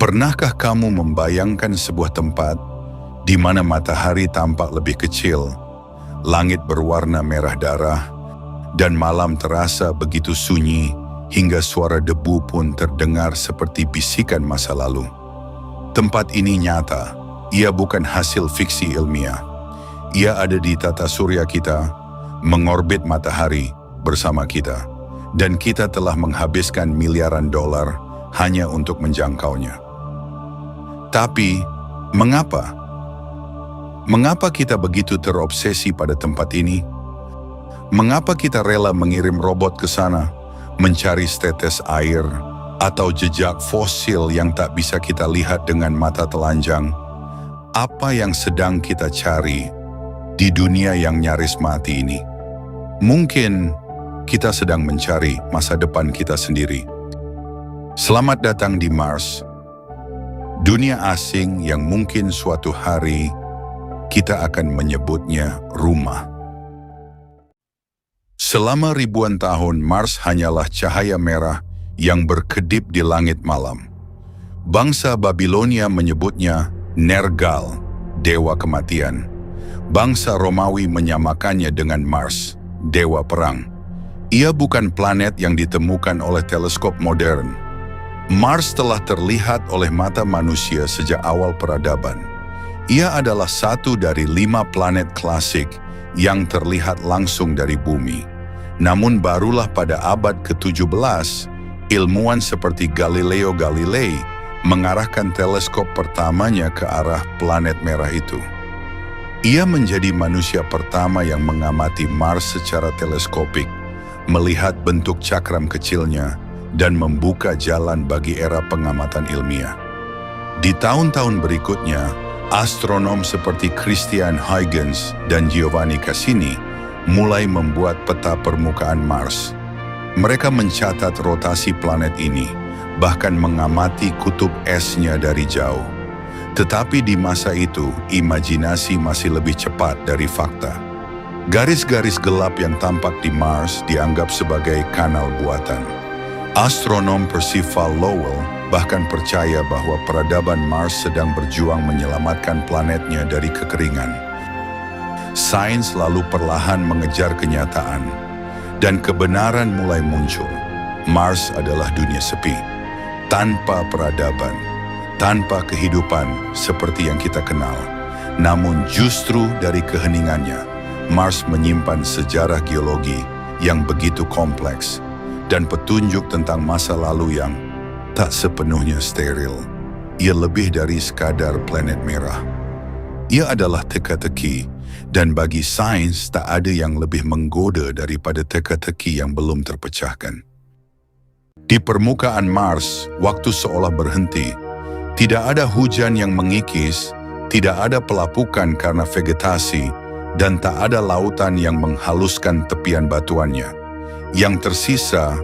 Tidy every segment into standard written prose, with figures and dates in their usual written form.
Pernahkah kamu membayangkan sebuah tempat di mana matahari tampak lebih kecil, langit berwarna merah darah, dan malam terasa begitu sunyi hingga suara debu pun terdengar seperti bisikan masa lalu? Tempat ini nyata, ia bukan hasil fiksi ilmiah. Ia ada di tata surya kita, mengorbit matahari bersama kita, dan kita telah menghabiskan miliaran dolar hanya untuk menjangkaunya. Tapi, mengapa? Mengapa kita begitu terobsesi pada tempat ini? Mengapa kita rela mengirim robot ke sana, mencari setetes air, atau jejak fosil yang tak bisa kita lihat dengan mata telanjang? Apa yang sedang kita cari di dunia yang nyaris mati ini? Mungkin kita sedang mencari masa depan kita sendiri. Selamat datang di Mars, dunia asing yang mungkin suatu hari kita akan menyebutnya rumah. Selama ribuan tahun, Mars hanyalah cahaya merah yang berkedip di langit malam. Bangsa Babilonia menyebutnya Nergal, dewa kematian. Bangsa Romawi menyamakannya dengan Mars, dewa perang. Ia bukan planet yang ditemukan oleh teleskop modern. Mars telah terlihat oleh mata manusia sejak awal peradaban. Ia adalah satu dari 5 planet klasik yang terlihat langsung dari bumi. Namun barulah pada abad ke-17, ilmuwan seperti Galileo Galilei mengarahkan teleskop pertamanya ke arah planet merah itu. Ia menjadi manusia pertama yang mengamati Mars secara teleskopik, melihat bentuk cakram kecilnya, dan membuka jalan bagi era pengamatan ilmiah. Di tahun-tahun berikutnya, astronom seperti Christian Huygens dan Giovanni Cassini mulai membuat peta permukaan Mars. Mereka mencatat rotasi planet ini, bahkan mengamati kutub esnya dari jauh. Tetapi di masa itu, imajinasi masih lebih cepat dari fakta. Garis-garis gelap yang tampak di Mars dianggap sebagai kanal buatan. Astronom Percival Lowell bahkan percaya bahwa peradaban Mars sedang berjuang menyelamatkan planetnya dari kekeringan. Sains lalu perlahan mengejar kenyataan, dan kebenaran mulai muncul. Mars adalah dunia sepi, tanpa peradaban, tanpa kehidupan seperti yang kita kenal. Namun justru dari keheningannya, Mars menyimpan sejarah geologi yang begitu kompleks dan petunjuk tentang masa lalu yang tak sepenuhnya steril. Ia lebih dari sekadar planet merah. Ia adalah teka-teki, dan bagi sains tak ada yang lebih menggoda daripada teka-teki yang belum terpecahkan. Di permukaan Mars, waktu seolah berhenti. Tidak ada hujan yang mengikis, tidak ada pelapukan karena vegetasi, dan tak ada lautan yang menghaluskan tepian batuannya. Yang tersisa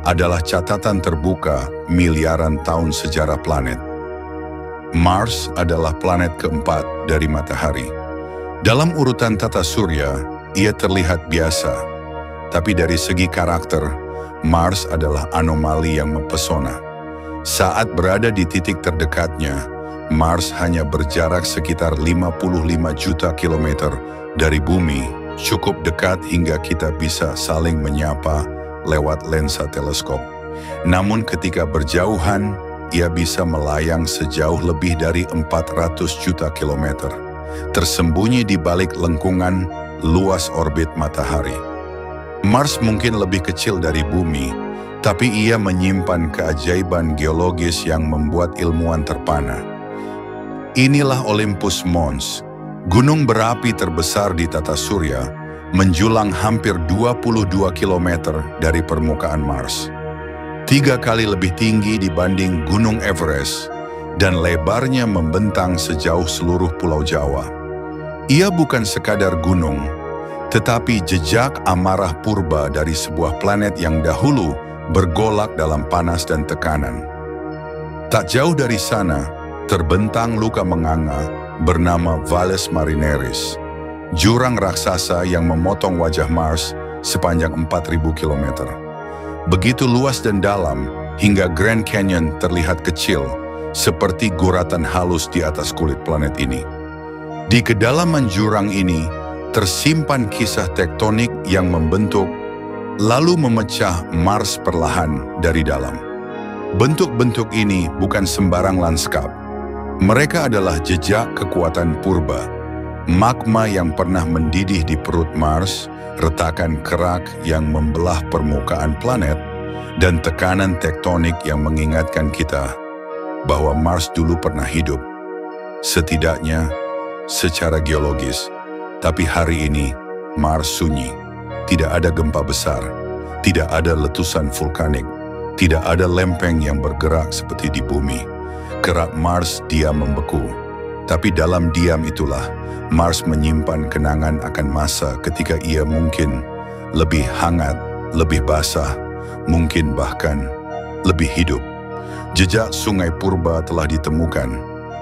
adalah catatan terbuka miliaran tahun sejarah planet. Mars adalah planet keempat dari matahari. Dalam urutan tata surya, ia terlihat biasa. Tapi dari segi karakter, Mars adalah anomali yang mempesona. Saat berada di titik terdekatnya, Mars hanya berjarak sekitar 55 juta kilometer dari bumi, cukup dekat hingga kita bisa saling menyapa lewat lensa teleskop. Namun ketika berjauhan, ia bisa melayang sejauh lebih dari 400 juta kilometer, tersembunyi di balik lengkungan luas orbit matahari. Mars mungkin lebih kecil dari bumi, tapi ia menyimpan keajaiban geologis yang membuat ilmuwan terpana. Inilah Olympus Mons, gunung berapi terbesar di tata surya, menjulang hampir 22 km dari permukaan Mars. 3 kali lebih tinggi dibanding Gunung Everest, dan lebarnya membentang sejauh seluruh Pulau Jawa. Ia bukan sekadar gunung, tetapi jejak amarah purba dari sebuah planet yang dahulu bergolak dalam panas dan tekanan. Tak jauh dari sana, terbentang luka menganga bernama Valles Marineris, jurang raksasa yang memotong wajah Mars sepanjang 4.000 km. Begitu luas dan dalam hingga Grand Canyon terlihat kecil, seperti guratan halus di atas kulit planet ini. Di kedalaman jurang ini tersimpan kisah tektonik yang membentuk, lalu memecah Mars perlahan dari dalam. Bentuk-bentuk ini bukan sembarang lanskap. Mereka adalah jejak kekuatan purba, magma yang pernah mendidih di perut Mars, retakan kerak yang membelah permukaan planet, dan tekanan tektonik yang mengingatkan kita bahwa Mars dulu pernah hidup. Setidaknya secara geologis, tapi hari ini Mars sunyi. Tidak ada gempa besar, tidak ada letusan vulkanik, tidak ada lempeng yang bergerak seperti di bumi. Kerak Mars diam membeku, tapi dalam diam itulah Mars menyimpan kenangan akan masa ketika ia mungkin lebih hangat, lebih basah, mungkin bahkan lebih hidup. Jejak sungai purba telah ditemukan,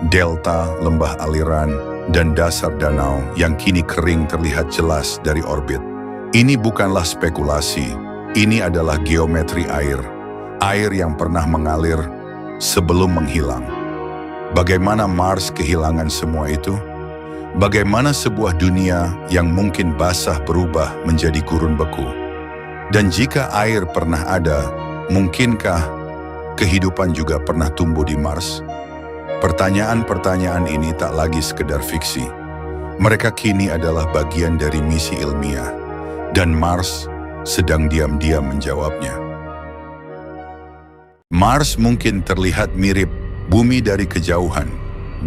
delta, lembah aliran, dan dasar danau yang kini kering terlihat jelas dari orbit. Ini bukanlah spekulasi, ini adalah geometri air. Air yang pernah mengalir sebelum menghilang. Bagaimana Mars kehilangan semua itu? Bagaimana sebuah dunia yang mungkin basah berubah menjadi gurun beku? Dan jika air pernah ada, mungkinkah kehidupan juga pernah tumbuh di Mars? Pertanyaan-pertanyaan ini tak lagi sekedar fiksi. Mereka kini adalah bagian dari misi ilmiah, dan Mars sedang diam-diam menjawabnya. Mars mungkin terlihat mirip bumi dari kejauhan,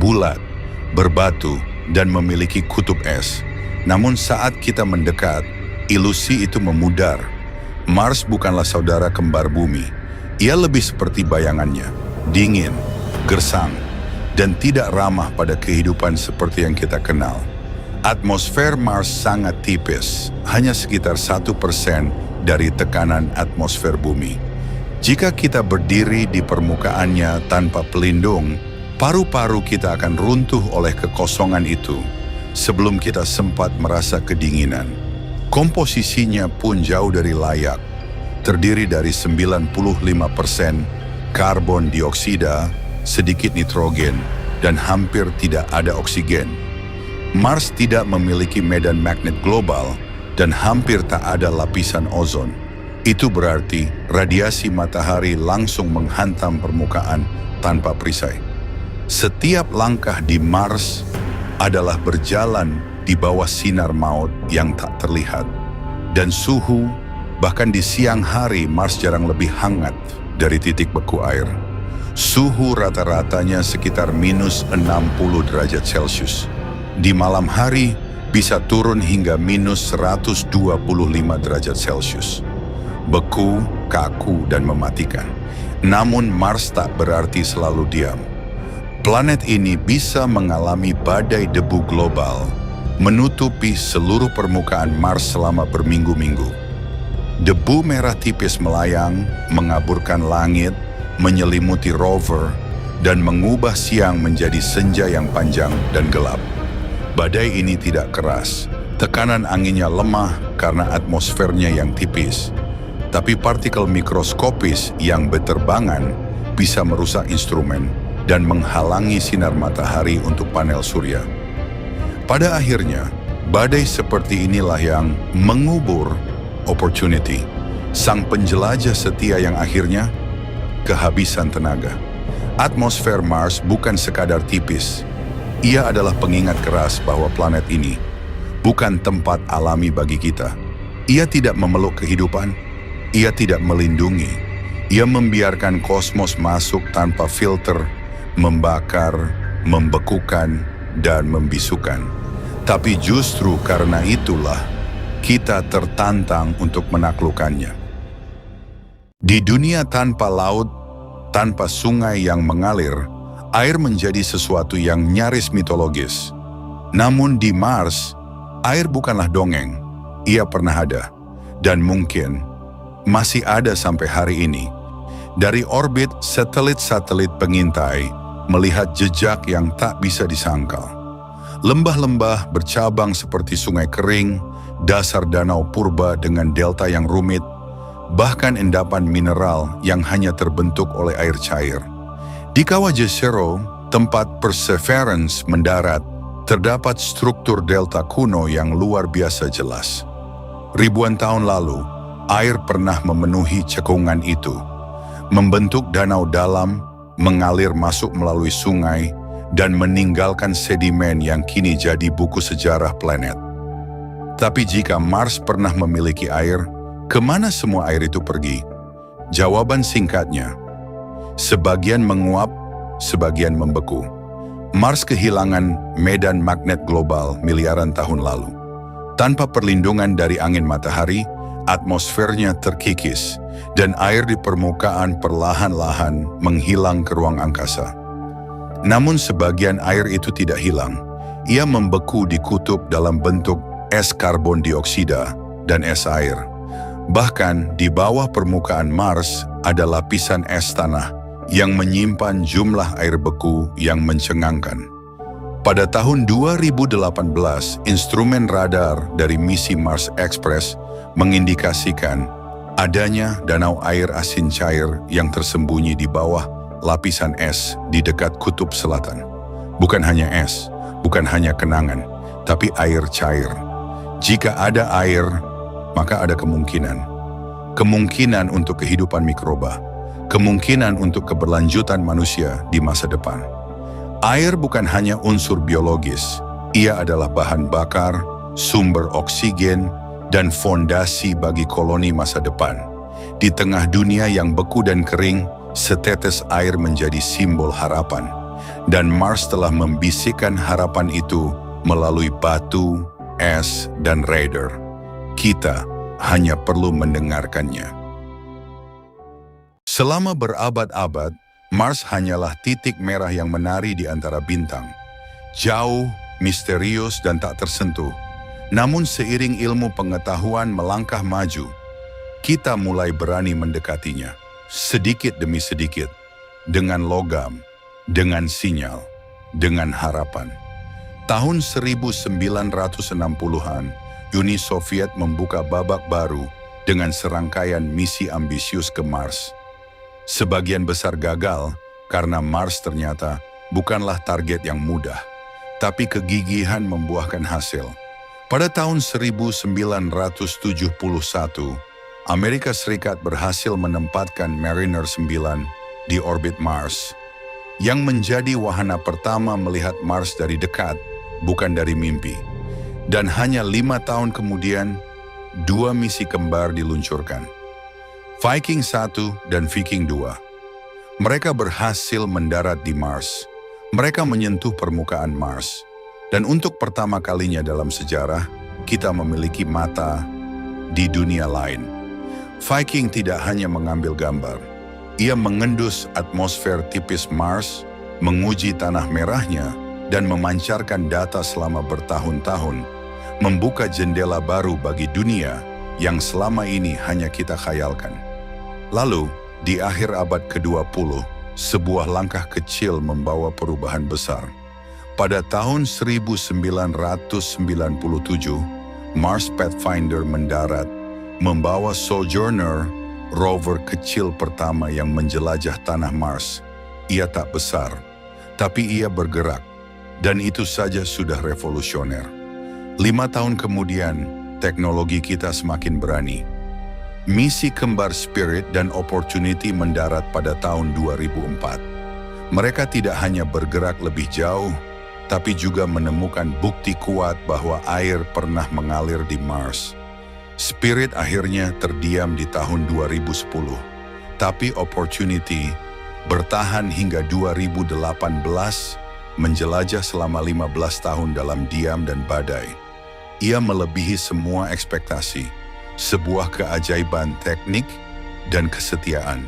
bulat, berbatu, dan memiliki kutub es. Namun saat kita mendekat, ilusi itu memudar. Mars bukanlah saudara kembar bumi. Ia lebih seperti bayangannya, dingin, gersang, dan tidak ramah pada kehidupan seperti yang kita kenal. Atmosfer Mars sangat tipis, hanya sekitar 1% dari tekanan atmosfer bumi. Jika kita berdiri di permukaannya tanpa pelindung, paru-paru kita akan runtuh oleh kekosongan itu sebelum kita sempat merasa kedinginan. Komposisinya pun jauh dari layak, terdiri dari 95% karbon dioksida, sedikit nitrogen, dan hampir tidak ada oksigen. Mars tidak memiliki medan magnet global dan hampir tak ada lapisan ozon. Itu berarti radiasi matahari langsung menghantam permukaan tanpa perisai. Setiap langkah di Mars adalah berjalan di bawah sinar maut yang tak terlihat. Dan suhu, bahkan di siang hari Mars jarang lebih hangat dari titik beku air. Suhu rata-ratanya sekitar minus 60 derajat Celcius. Di malam hari bisa turun hingga minus 125 derajat Celcius. Beku, kaku, dan mematikan. Namun Mars tak berarti selalu diam. Planet ini bisa mengalami badai debu global, menutupi seluruh permukaan Mars selama berminggu-minggu. Debu merah tipis melayang, mengaburkan langit, menyelimuti rover, dan mengubah siang menjadi senja yang panjang dan gelap. Badai ini tidak keras, tekanan anginnya lemah karena atmosfernya yang tipis. Tapi partikel mikroskopis yang berterbangan bisa merusak instrumen dan menghalangi sinar matahari untuk panel surya. Pada akhirnya, badai seperti inilah yang mengubur opportunity, sang penjelajah setia yang akhirnya kehabisan tenaga. Atmosfer Mars bukan sekadar tipis. Ia adalah pengingat keras bahwa planet ini bukan tempat alami bagi kita. Ia tidak memeluk kehidupan, ia tidak melindungi. Ia membiarkan kosmos masuk tanpa filter, membakar, membekukan, dan membisukan. Tapi justru karena itulah kita tertantang untuk menaklukkannya. Di dunia tanpa laut, tanpa sungai yang mengalir, air menjadi sesuatu yang nyaris mitologis. Namun di Mars, air bukanlah dongeng. Ia pernah ada, dan mungkin masih ada sampai hari ini. Dari orbit satelit-satelit pengintai, melihat jejak yang tak bisa disangkal. Lembah-lembah bercabang seperti sungai kering, dasar danau purba dengan delta yang rumit, bahkan endapan mineral yang hanya terbentuk oleh air cair. Di kawah Jezero, tempat Perseverance mendarat, terdapat struktur delta kuno yang luar biasa jelas. Ribuan tahun lalu, air pernah memenuhi cekungan itu, membentuk danau dalam, mengalir masuk melalui sungai, dan meninggalkan sedimen yang kini jadi buku sejarah planet. Tapi jika Mars pernah memiliki air, kemana semua air itu pergi? Jawaban singkatnya, sebagian menguap, sebagian membeku. Mars kehilangan medan magnet global miliaran tahun lalu. Tanpa perlindungan dari angin matahari, atmosfernya terkikis, dan air di permukaan perlahan-lahan menghilang ke ruang angkasa. Namun sebagian air itu tidak hilang. Ia membeku di kutub dalam bentuk es karbon dioksida dan es air. Bahkan di bawah permukaan Mars ada lapisan es tanah yang menyimpan jumlah air beku yang mencengangkan. Pada tahun 2018, instrumen radar dari misi Mars Express mengindikasikan adanya danau air asin cair yang tersembunyi di bawah lapisan es di dekat kutub selatan. Bukan hanya es, bukan hanya kenangan, tapi air cair. Jika ada air, maka ada kemungkinan. Kemungkinan untuk kehidupan mikroba. Kemungkinan untuk keberlanjutan manusia di masa depan. Air bukan hanya unsur biologis, ia adalah bahan bakar, sumber oksigen, dan fondasi bagi koloni masa depan. Di tengah dunia yang beku dan kering, setetes air menjadi simbol harapan. Dan Mars telah membisikkan harapan itu melalui batu, es, dan radar. Kita hanya perlu mendengarkannya. Selama berabad-abad, Mars hanyalah titik merah yang menari di antara bintang. Jauh, misterius, dan tak tersentuh. Namun seiring ilmu pengetahuan melangkah maju, kita mulai berani mendekatinya. Sedikit demi sedikit, dengan logam, dengan sinyal, dengan harapan. Tahun 1960-an, Uni Soviet membuka babak baru dengan serangkaian misi ambisius ke Mars. Sebagian besar gagal karena Mars ternyata bukanlah target yang mudah, tapi kegigihan membuahkan hasil. Pada tahun 1971, Amerika Serikat berhasil menempatkan Mariner 9 di orbit Mars, yang menjadi wahana pertama melihat Mars dari dekat, bukan dari mimpi. Dan hanya 5 tahun kemudian, 2 misi kembar diluncurkan. Viking 1 dan Viking 2. Mereka berhasil mendarat di Mars. Mereka menyentuh permukaan Mars. Dan untuk pertama kalinya dalam sejarah, kita memiliki mata di dunia lain. Viking tidak hanya mengambil gambar. Ia mengendus atmosfer tipis Mars, menguji tanah merahnya, dan memancarkan data selama bertahun-tahun, membuka jendela baru bagi dunia yang selama ini hanya kita khayalkan. Lalu, di akhir abad ke-20, sebuah langkah kecil membawa perubahan besar. Pada tahun 1997, Mars Pathfinder mendarat, membawa Sojourner, rover kecil pertama yang menjelajah tanah Mars. Ia tak besar, tapi ia bergerak, dan itu saja sudah revolusioner. 5 tahun kemudian, teknologi kita semakin berani. Misi kembar Spirit dan Opportunity mendarat pada tahun 2004. Mereka tidak hanya bergerak lebih jauh, tapi juga menemukan bukti kuat bahwa air pernah mengalir di Mars. Spirit akhirnya terdiam di tahun 2010, tapi Opportunity bertahan hingga 2018, menjelajah selama 15 tahun dalam diam dan badai. Ia melebihi semua ekspektasi, sebuah keajaiban teknik dan kesetiaan.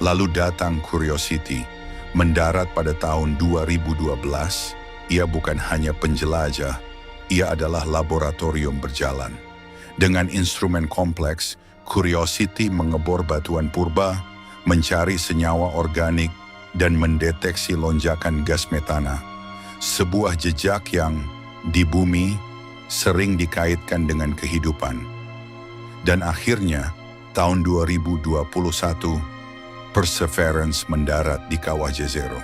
Lalu datang Curiosity, mendarat pada tahun 2012. Ia bukan hanya penjelajah, ia adalah laboratorium berjalan. Dengan instrumen kompleks, Curiosity mengebor batuan purba, mencari senyawa organik, dan mendeteksi lonjakan gas metana. Sebuah jejak yang, di bumi, sering dikaitkan dengan kehidupan. Dan akhirnya, tahun 2021, Perseverance mendarat di kawah Jezero.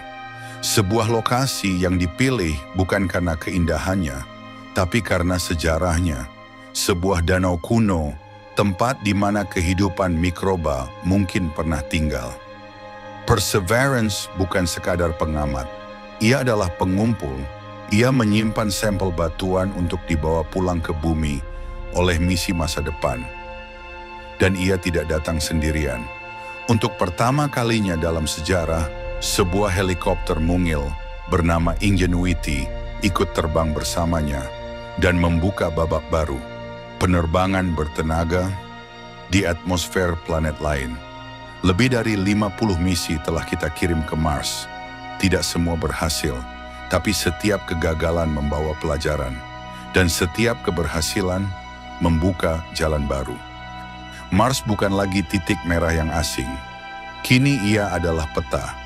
Sebuah lokasi yang dipilih bukan karena keindahannya, tapi karena sejarahnya. Sebuah danau kuno, tempat di mana kehidupan mikroba mungkin pernah tinggal. Perseverance bukan sekadar pengamat. Ia adalah pengumpul. Ia menyimpan sampel batuan untuk dibawa pulang ke bumi oleh misi masa depan. Dan ia tidak datang sendirian. Untuk pertama kalinya dalam sejarah, sebuah helikopter mungil bernama Ingenuity ikut terbang bersamanya dan membuka babak baru. Penerbangan bertenaga di atmosfer planet lain. Lebih dari 50 misi telah kita kirim ke Mars. Tidak semua berhasil, tapi setiap kegagalan membawa pelajaran. Dan setiap keberhasilan membuka jalan baru. Mars bukan lagi titik merah yang asing. Kini ia adalah peta.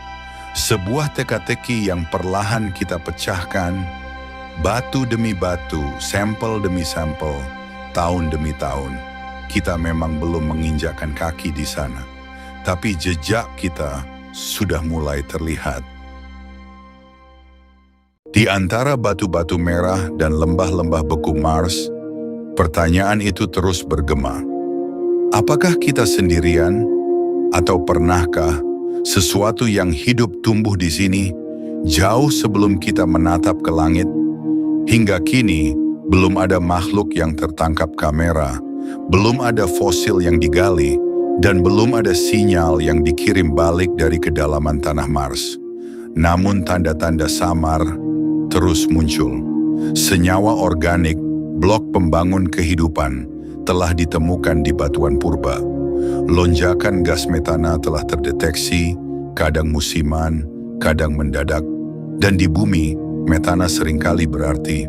Sebuah teka-teki yang perlahan kita pecahkan, batu demi batu, sampel demi sampel, tahun demi tahun. Kita memang belum menginjakkan kaki di sana, tapi jejak kita sudah mulai terlihat. Di antara batu-batu merah dan lembah-lembah beku Mars, pertanyaan itu terus bergema. Apakah kita sendirian? Atau pernahkah sesuatu yang hidup tumbuh di sini jauh sebelum kita menatap ke langit? Hingga kini, belum ada makhluk yang tertangkap kamera, belum ada fosil yang digali, dan belum ada sinyal yang dikirim balik dari kedalaman tanah Mars. Namun tanda-tanda samar terus muncul. Senyawa organik, blok pembangun kehidupan, telah ditemukan di batuan purba. Lonjakan gas metana telah terdeteksi, kadang musiman, kadang mendadak. Dan di bumi, metana seringkali berarti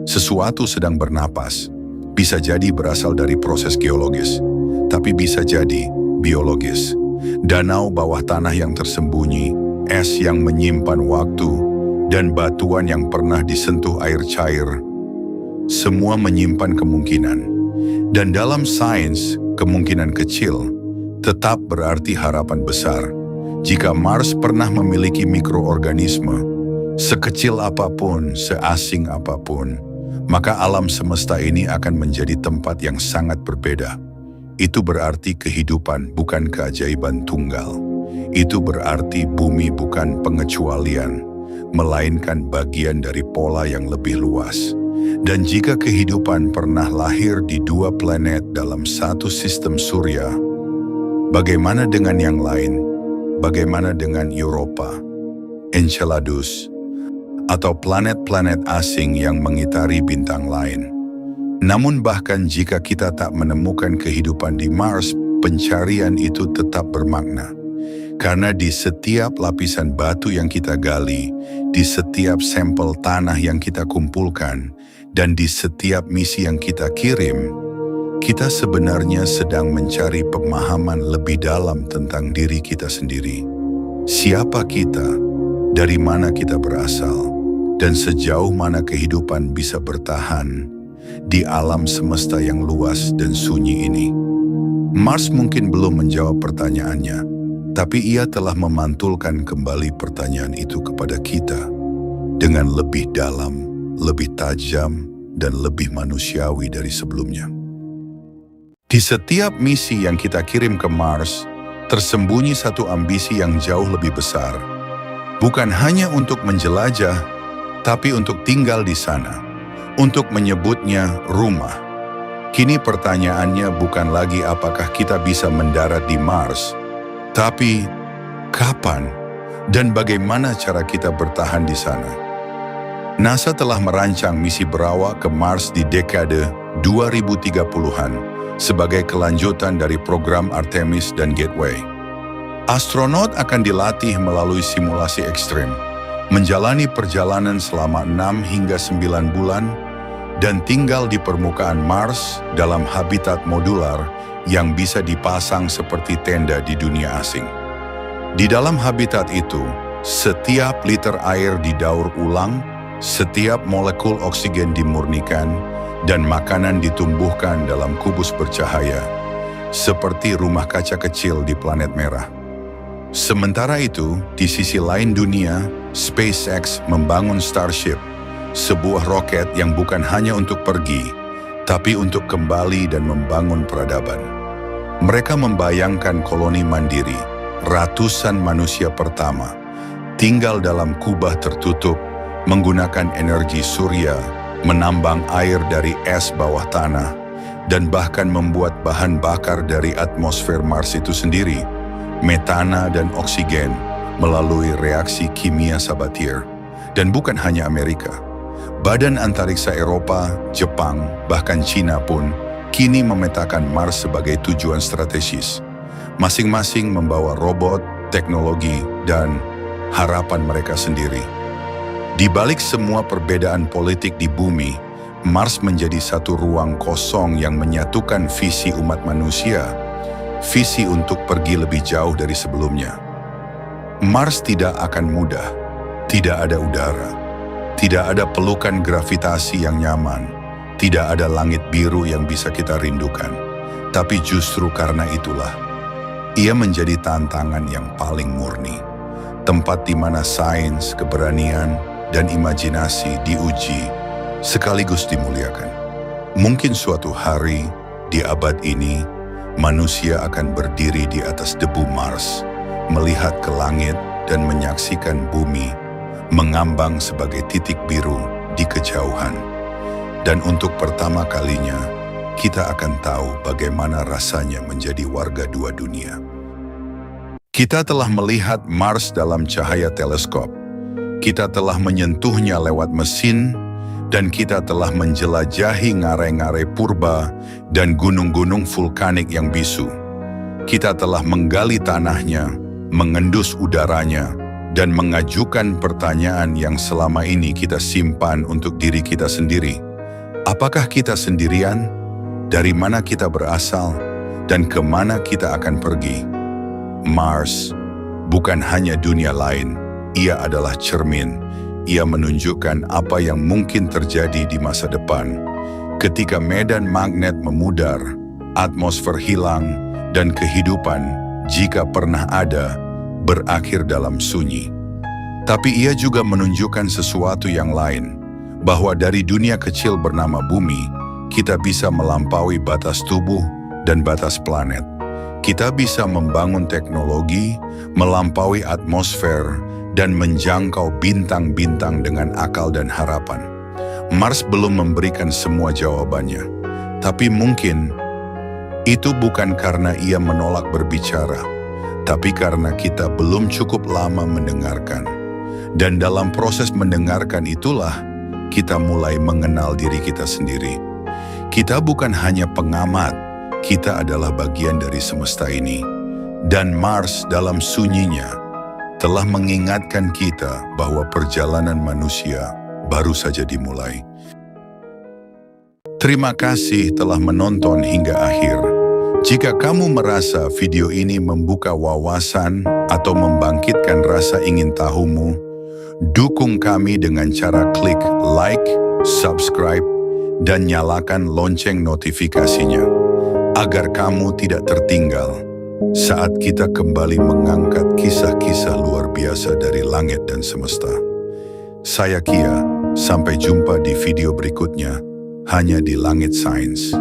sesuatu sedang bernapas. Bisa jadi berasal dari proses geologis, tapi bisa jadi biologis. Danau bawah tanah yang tersembunyi, es yang menyimpan waktu, dan batuan yang pernah disentuh air cair. Semua menyimpan kemungkinan. Dan dalam sains, kemungkinan kecil tetap berarti harapan besar. Jika Mars pernah memiliki mikroorganisme, sekecil apapun, seasing apapun, maka alam semesta ini akan menjadi tempat yang sangat berbeda. Itu berarti kehidupan bukan keajaiban tunggal. Itu berarti bumi bukan pengecualian, melainkan bagian dari pola yang lebih luas. Dan jika kehidupan pernah lahir di dua planet dalam satu sistem surya, bagaimana dengan yang lain? Bagaimana dengan Europa, Enceladus, atau planet-planet asing yang mengitari bintang lain? Namun bahkan jika kita tak menemukan kehidupan di Mars, pencarian itu tetap bermakna. Karena di setiap lapisan batu yang kita gali, di setiap sampel tanah yang kita kumpulkan, dan di setiap misi yang kita kirim, kita sebenarnya sedang mencari pemahaman lebih dalam tentang diri kita sendiri. Siapa kita? Dari mana kita berasal? Dan sejauh mana kehidupan bisa bertahan di alam semesta yang luas dan sunyi ini? Mars mungkin belum menjawab pertanyaannya, tapi ia telah memantulkan kembali pertanyaan itu kepada kita dengan lebih dalam, lebih tajam, dan lebih manusiawi dari sebelumnya. Di setiap misi yang kita kirim ke Mars, tersembunyi satu ambisi yang jauh lebih besar. Bukan hanya untuk menjelajah, tapi untuk tinggal di sana, untuk menyebutnya rumah. Kini pertanyaannya bukan lagi apakah kita bisa mendarat di Mars, tapi kapan dan bagaimana cara kita bertahan di sana. NASA telah merancang misi berawak ke Mars di dekade 2030-an sebagai kelanjutan dari program Artemis dan Gateway. Astronot akan dilatih melalui simulasi ekstrim, menjalani perjalanan selama 6 hingga 9 bulan, dan tinggal di permukaan Mars dalam habitat modular yang bisa dipasang seperti tenda di dunia asing. Di dalam habitat itu, setiap liter air didaur ulang, setiap molekul oksigen dimurnikan, dan makanan ditumbuhkan dalam kubus bercahaya, seperti rumah kaca kecil di planet merah. Sementara itu, di sisi lain dunia, SpaceX membangun Starship, sebuah roket yang bukan hanya untuk pergi, tapi untuk kembali dan membangun peradaban. Mereka membayangkan koloni mandiri, ratusan manusia pertama, tinggal dalam kubah tertutup, menggunakan energi surya, menambang air dari es bawah tanah, dan bahkan membuat bahan bakar dari atmosfer Mars itu sendiri, metana dan oksigen, melalui reaksi kimia Sabatier. Dan bukan hanya Amerika. Badan Antariksa Eropa, Jepang, bahkan Cina pun kini memetakan Mars sebagai tujuan strategis. Masing-masing membawa robot, teknologi, dan harapan mereka sendiri. Di balik semua perbedaan politik di bumi, Mars menjadi satu ruang kosong yang menyatukan visi umat manusia, visi untuk pergi lebih jauh dari sebelumnya. Mars tidak akan mudah, tidak ada udara, tidak ada pelukan gravitasi yang nyaman, tidak ada langit biru yang bisa kita rindukan. Tapi justru karena itulah, ia menjadi tantangan yang paling murni. Tempat di mana sains, keberanian, dan imajinasi diuji sekaligus dimuliakan. Mungkin suatu hari di abad ini, manusia akan berdiri di atas debu Mars, melihat ke langit dan menyaksikan bumi mengambang sebagai titik biru di kejauhan. Dan untuk pertama kalinya, kita akan tahu bagaimana rasanya menjadi warga dua dunia. Kita telah melihat Mars dalam cahaya teleskop. Kita telah menyentuhnya lewat mesin, dan kita telah menjelajahi ngarai-ngarai purba dan gunung-gunung vulkanik yang bisu. Kita telah menggali tanahnya, mengendus udaranya, dan mengajukan pertanyaan yang selama ini kita simpan untuk diri kita sendiri. Apakah kita sendirian? Dari mana kita berasal? Dan kemana kita akan pergi? Mars bukan hanya dunia lain, ia adalah cermin. Ia menunjukkan apa yang mungkin terjadi di masa depan. Ketika medan magnet memudar, atmosfer hilang, dan kehidupan, jika pernah ada, berakhir dalam sunyi. Tapi ia juga menunjukkan sesuatu yang lain, bahwa dari dunia kecil bernama bumi, kita bisa melampaui batas tubuh dan batas planet. Kita bisa membangun teknologi, melampaui atmosfer, dan menjangkau bintang-bintang dengan akal dan harapan. Mars belum memberikan semua jawabannya, tapi mungkin itu bukan karena ia menolak berbicara, tapi karena kita belum cukup lama mendengarkan. Dan dalam proses mendengarkan itulah kita mulai mengenal diri kita sendiri. Kita bukan hanya pengamat, kita adalah bagian dari semesta ini. Dan Mars dalam sunyinya telah mengingatkan kita bahwa perjalanan manusia baru saja dimulai. Terima kasih telah menonton hingga akhir. Jika kamu merasa video ini membuka wawasan atau membangkitkan rasa ingin tahumu, dukung kami dengan cara klik like, subscribe, dan nyalakan lonceng notifikasinya, agar kamu tidak tertinggal saat kita kembali mengangkat kisah-kisah luar biasa dari langit dan semesta. Saya Kia, sampai jumpa di video berikutnya, hanya di Langit Sains.